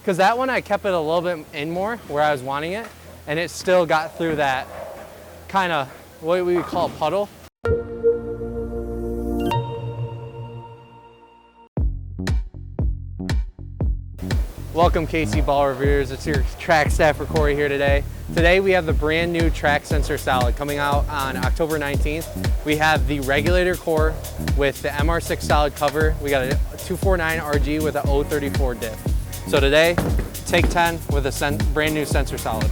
because that one I kept it a little bit in more where I was wanting it, and it still got through that kind of what we would call a puddle. Welcome KC Ball Reviewers, it's your track staffer Corey here today. Today we have the brand new track sensor solid coming out on October 19th. We have the regulator core with the MR6 solid cover. We got a 249 RG with a 034 diff. So today, take 10 with a brand new sensor solid.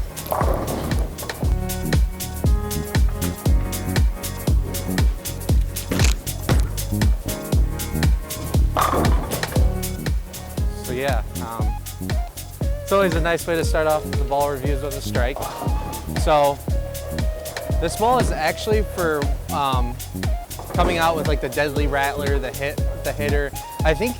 So yeah, it's always a nice way to start off the ball reviews with a strike. So this ball is actually for coming out with like the deadly rattler, the hitter. I think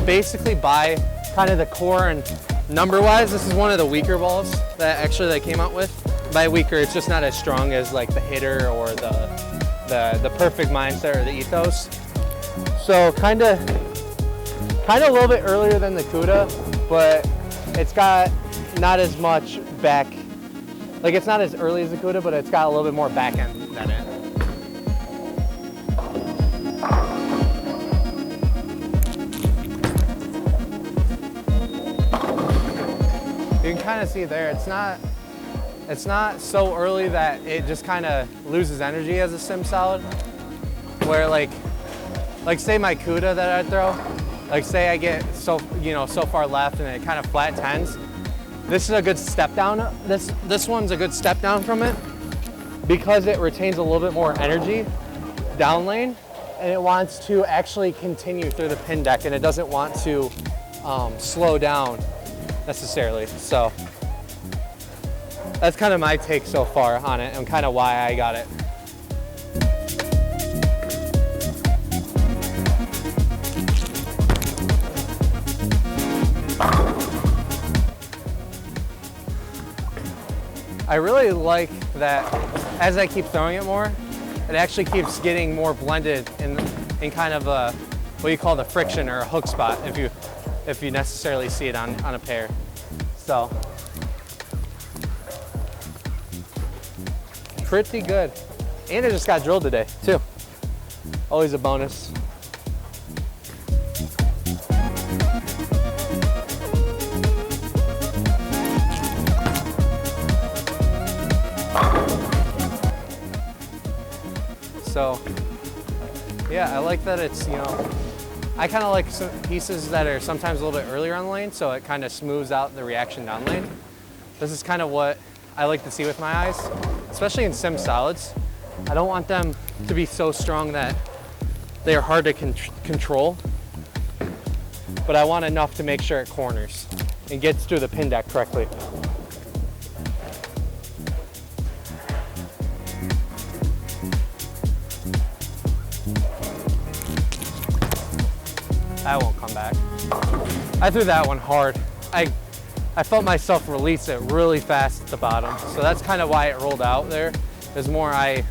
basically by kind of the core and number wise, this is one of the weaker balls that actually they came out with. By weaker, it's just not as strong as like the hitter or the perfect mindset or the ethos. So kind of a little bit earlier than the CUDA, but it's got not as much back, like it's not as early as the CUDA, but it's got a little bit more back end than it. You can kind of see there, it's not so early that it just kind of loses energy as a sim solid, where like say my CUDA that I throw, like say I get so far left and it kind of flat tens. This is a good step down. This one's a good step down from it because it retains a little bit more energy down lane, and it wants to actually continue through the pin deck, and it doesn't want to slow down necessarily. So that's kind of my take so far on it and kind of why I got it. I really like that as I keep throwing it more, it actually keeps getting more blended in kind of a, what you call the friction or a hook spot if you necessarily see it on a pair. So, pretty good. And it just got drilled today too. Always a bonus. So yeah, I like that it's, I kind of like some pieces that are sometimes a little bit earlier on the lane, so it kind of smooths out the reaction down lane. This is kind of what I like to see with my eyes, especially in sim solids. I don't want them to be so strong that they are hard to control, but I want enough to make sure it corners and gets through the pin deck correctly. That won't come back. I threw that one hard. I felt myself release it really fast at the bottom, so that's kind of why it rolled out there. There's more I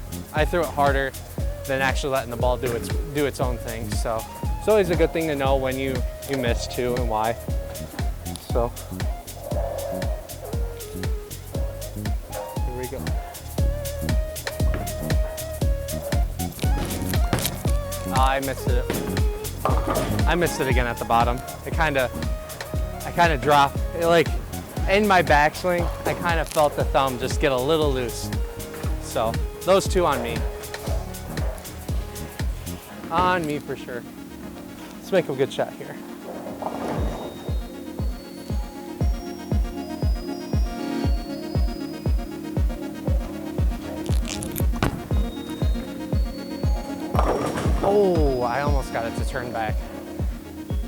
threw it harder than actually letting the ball do its own thing. So it's always a good thing to know when you miss too and why. So here we go. I missed it. I missed it again at the bottom. I kind of dropped. Like in my backswing, I kind of felt the thumb just get a little loose. So those two on me. On me for sure. Let's make a good shot here. Oh, I almost got it to turn back.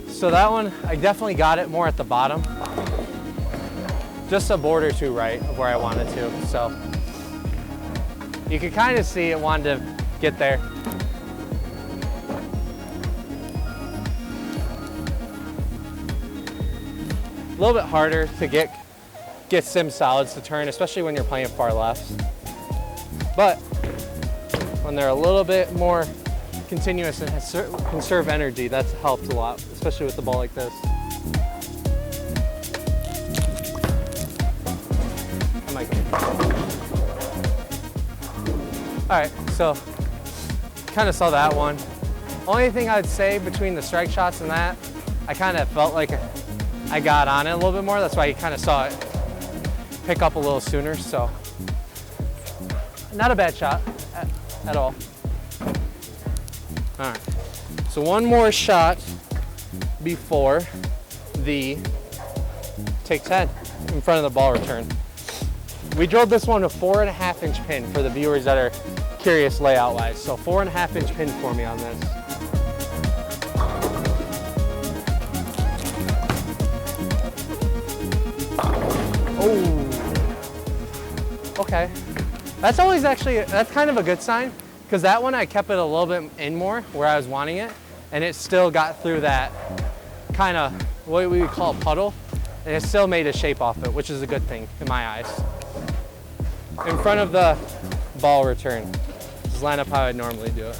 So that one, I definitely got it more at the bottom. Just a board or two right of where I wanted to. So you could kind of see it wanted to get there. A little bit harder to get sim solids to turn, especially when you're playing far left. But when they're a little bit more continuous and conserve energy, that's helped a lot, especially with the ball like this. All right, so kind of saw that one. Only thing I'd say between the strike shots and that, I kind of felt like I got on it a little bit more. That's why you kind of saw it pick up a little sooner. So not a bad shot at all. All right, so one more shot before the take 10 in front of the ball return. We drilled this one a 4.5-inch pin for the viewers that are curious layout wise. So 4.5-inch pin for me on this. Oh, okay. That's kind of a good sign, because that one I kept it a little bit in more where I was wanting it, and it still got through that kind of what we would call a puddle, and it still made a shape off it, which is a good thing in my eyes. In front of the ball return, just line up how I'd normally do it.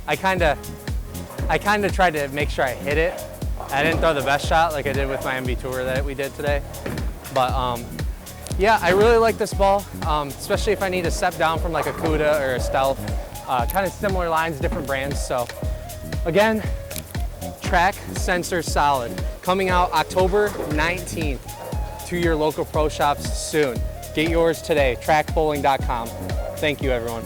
I kind of tried to make sure I hit it. I didn't throw the best shot like I did with my MB Tour that we did today. But yeah, I really like this ball, especially if I need to step down from like a Cuda or a Stealth. Kind of similar lines, different brands. So again, Track Sensor Solid, coming out October 19th to your local pro shops soon. Get yours today, trackbowling.com. Thank you, everyone.